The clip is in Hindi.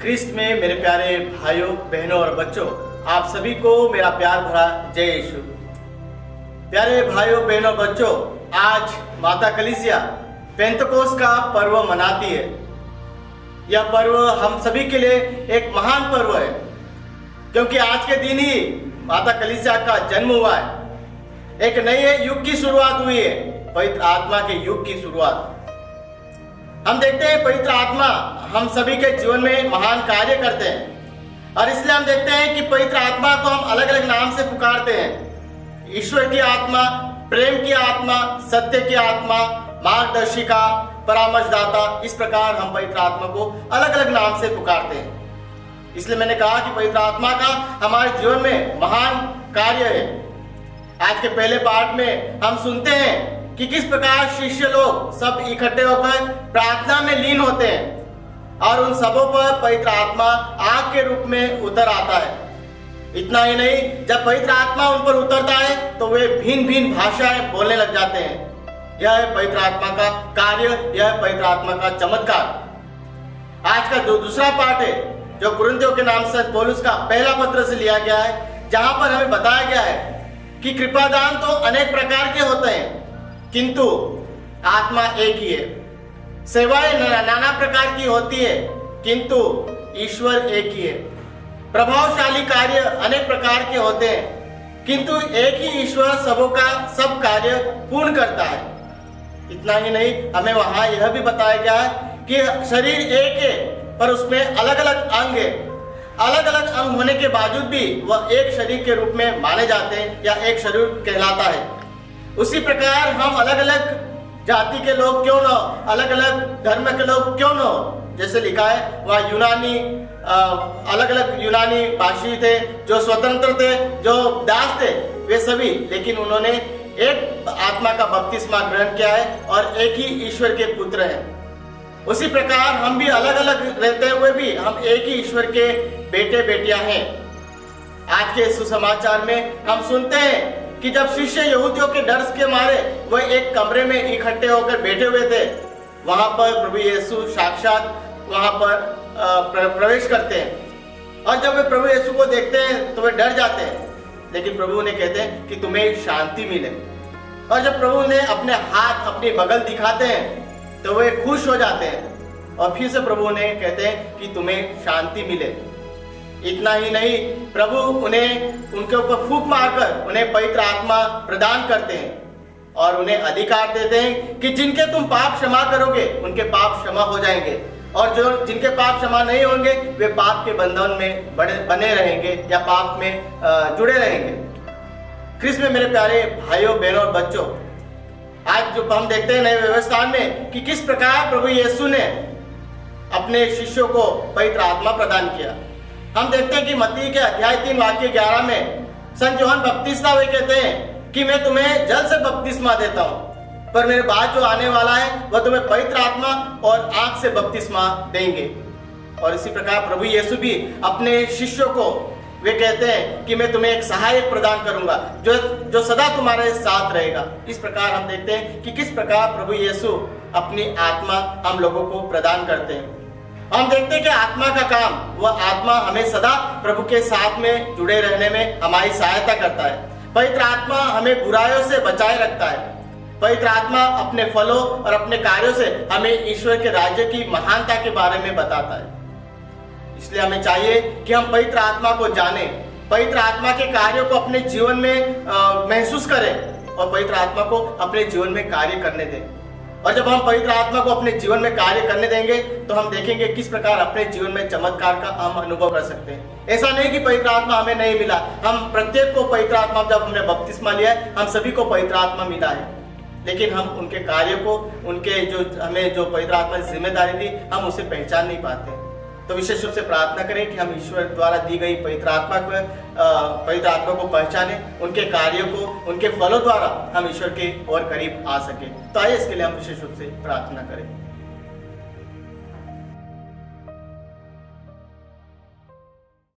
ख्रिस्त में मेरे प्यारे भाइयों बहनों और बच्चों, आप सभी को मेरा प्यार भरा जय यीशु। प्यारे भाइयों बहनों बच्चों, आज माता कलीसिया पेंतकोस्त का पर्व मनाती है। यह पर्व हम सभी के लिए एक महान पर्व है, क्योंकि आज के दिन ही माता कलीसिया का जन्म हुआ है। एक नए युग की शुरुआत हुई है, पवित्र आत्मा के युग की शुरुआत। हम देखते हैं पवित्र आत्मा हम सभी के जीवन में महान कार्य करते हैं, और इसलिए हम देखते हैं कि पवित्र आत्मा को हम अलग अलग नाम से पुकारते हैं। ईश्वर की आत्मा, प्रेम की आत्मा, सत्य की आत्मा, मार्गदर्शिका, परामर्शदाता, इस प्रकार हम पवित्र आत्मा को अलग अलग नाम से पुकारते हैं। इसलिए मैंने कहा कि पवित्र आत्मा का हमारे जीवन में महान कार्य है। आज के पहले पाठ में हम सुनते हैं कि किस प्रकार शिष्य लोग सब इकट्ठे होकर प्रार्थना में लीन होते हैं, और उन सबों पर पवित्र आत्मा आग के रूप में उतर आता है। इतना ही नहीं, जब पवित्र आत्मा उन पर उतरता है तो वे भिन्न भिन्न भाषाएं बोलने लग जाते हैं। यह है पवित्र आत्मा का कार्य, यह है पवित्र आत्मा का चमत्कार। आज का जो दूसरा पाठ है, जो कुरिन्थियों के नाम से पौलुस का पहला पत्र से लिया गया है, जहां पर हमें बताया गया है कि कृपादान तो अनेक प्रकार के होते हैं, किंतु आत्मा एक ही है। सेवाएं नाना प्रकार की होती है, किंतु ईश्वर एक ही है। प्रभावशाली कार्य अनेक प्रकार के होते हैं, किंतु एक ही ईश्वर सबों का सब कार्य पूर्ण करता है। इतना ही नहीं, हमें वहां यह भी बताया गया है कि शरीर एक है, पर उसमें अलग अलग अंग है। अलग अलग अंग होने के बावजूद भी वह एक शरीर के रूप में माने जाते हैं, या एक शरीर कहलाता है। उसी प्रकार हम अलग अलग जाति के लोग क्यों न हो, अलग अलग धर्म के लोग क्यों न हो, जैसे लिखा है वहाँ यूनानी अलग अलग यूनानी भाषी थे, जो स्वतंत्र थे, जो दास थे, वे सभी, लेकिन उन्होंने एक आत्मा का बपतिस्मा ग्रहण किया है और एक ही ईश्वर के पुत्र हैं। उसी प्रकार हम भी अलग अलग रहते हुए भी हम एक ही ईश्वर के बेटे बेटियां हैं। आज के सुसमाचार में हम सुनते हैं कि जब शिष्य यहूदियों के डर के मारे वह एक कमरे में इकट्ठे होकर बैठे हुए थे, वहां पर प्रभु यीशु साक्षात वहां पर प्रवेश करते हैं, और जब वे प्रभु यीशु को देखते हैं तो वे डर जाते हैं, लेकिन प्रभु उन्हें कहते हैं कि तुम्हें शांति मिले। और जब प्रभु ने अपने हाथ अपनी बगल दिखाते हैं तो वे खुश हो जाते हैं, और फिर से प्रभु उन्हें कहते हैं कि तुम्हें शांति मिले। इतना ही नहीं, प्रभु उन्हें उनके ऊपर फूंक मारकर उन्हें पवित्र आत्मा प्रदान करते हैं, और उन्हें अधिकार देते हैं कि जिनके तुम पाप क्षमा करोगे उनके पाप क्षमा हो जाएंगे, और जो जिनके पाप क्षमा नहीं होंगे वे पाप के बंधन में बने रहेंगे या पाप में जुड़े रहेंगे। ख्रिस्त में मेरे प्यारे भाइयों बहनों और बच्चों, आज जो हम देखते हैं नए व्यवस्था में कि किस प्रकार प्रभु यीशु ने अपने शिष्यों को पवित्र आत्मा प्रदान किया। हम देखते हैं कि मत्ती के अध्याय 3 वाक्य 11 में संत यूहन्ना बपतिस्मा वे कहते हैं कि मैं तुम्हें जल से बपतिस्मा देता हूं, पर मेरे बाद जो आने वाला है वह तुम्हें पवित्र आत्मा और आग से बपतिस्मा देंगे। और इसी प्रकार प्रभु यीशु भी अपने शिष्यों को वे कहते हैं कि मैं तुम्हें एक सहायक प्रदान करूंगा जो सदा तुम्हारे साथ रहेगा। इस प्रकार हम देखते हैं कि किस प्रकार प्रभु यीशु अपनी आत्मा हम लोगों को प्रदान करते हैं। हम देखते हैं कि आत्मा का काम, वह आत्मा हमें सदा प्रभु के साथ में जुड़े रहने में हमारी सहायता करता है। पवित्र आत्मा हमें बुराइयों से बचाए रखता है। पवित्र आत्मा अपने फलों और अपने कार्यों से हमें ईश्वर के राज्य की महानता के बारे में बताता है। इसलिए हमें चाहिए कि हम पवित्र आत्मा को जानें, पवित्र आत्मा के कार्यों को अपने जीवन में महसूस करें, और पवित्र आत्मा को अपने जीवन में कार्य करने दें। और जब हम पवित्र आत्मा को अपने जीवन में कार्य करने देंगे तो हम देखेंगे किस प्रकार अपने जीवन में चमत्कार का हम अनुभव कर सकते हैं। ऐसा नहीं कि पवित्र आत्मा हमें नहीं मिला, हम प्रत्येक को पवित्र आत्मा, जब हमने बपतिस्मा लिया है, हम सभी को पवित्र आत्मा मिला है, लेकिन हम उनके कार्य को, उनके जो हमें जो पवित्र आत्मा की जिम्मेदारी दी, हम उसे पहचान नहीं पाते। तो विशेष रूप से प्रार्थना करें कि हम ईश्वर द्वारा दी गई पवित्र आत्मा को पहचाने, उनके कार्यों को, उनके फलों द्वारा हम ईश्वर के और करीब आ सके। तो आइए इसके लिए हम विशेष रूप से प्रार्थना करें।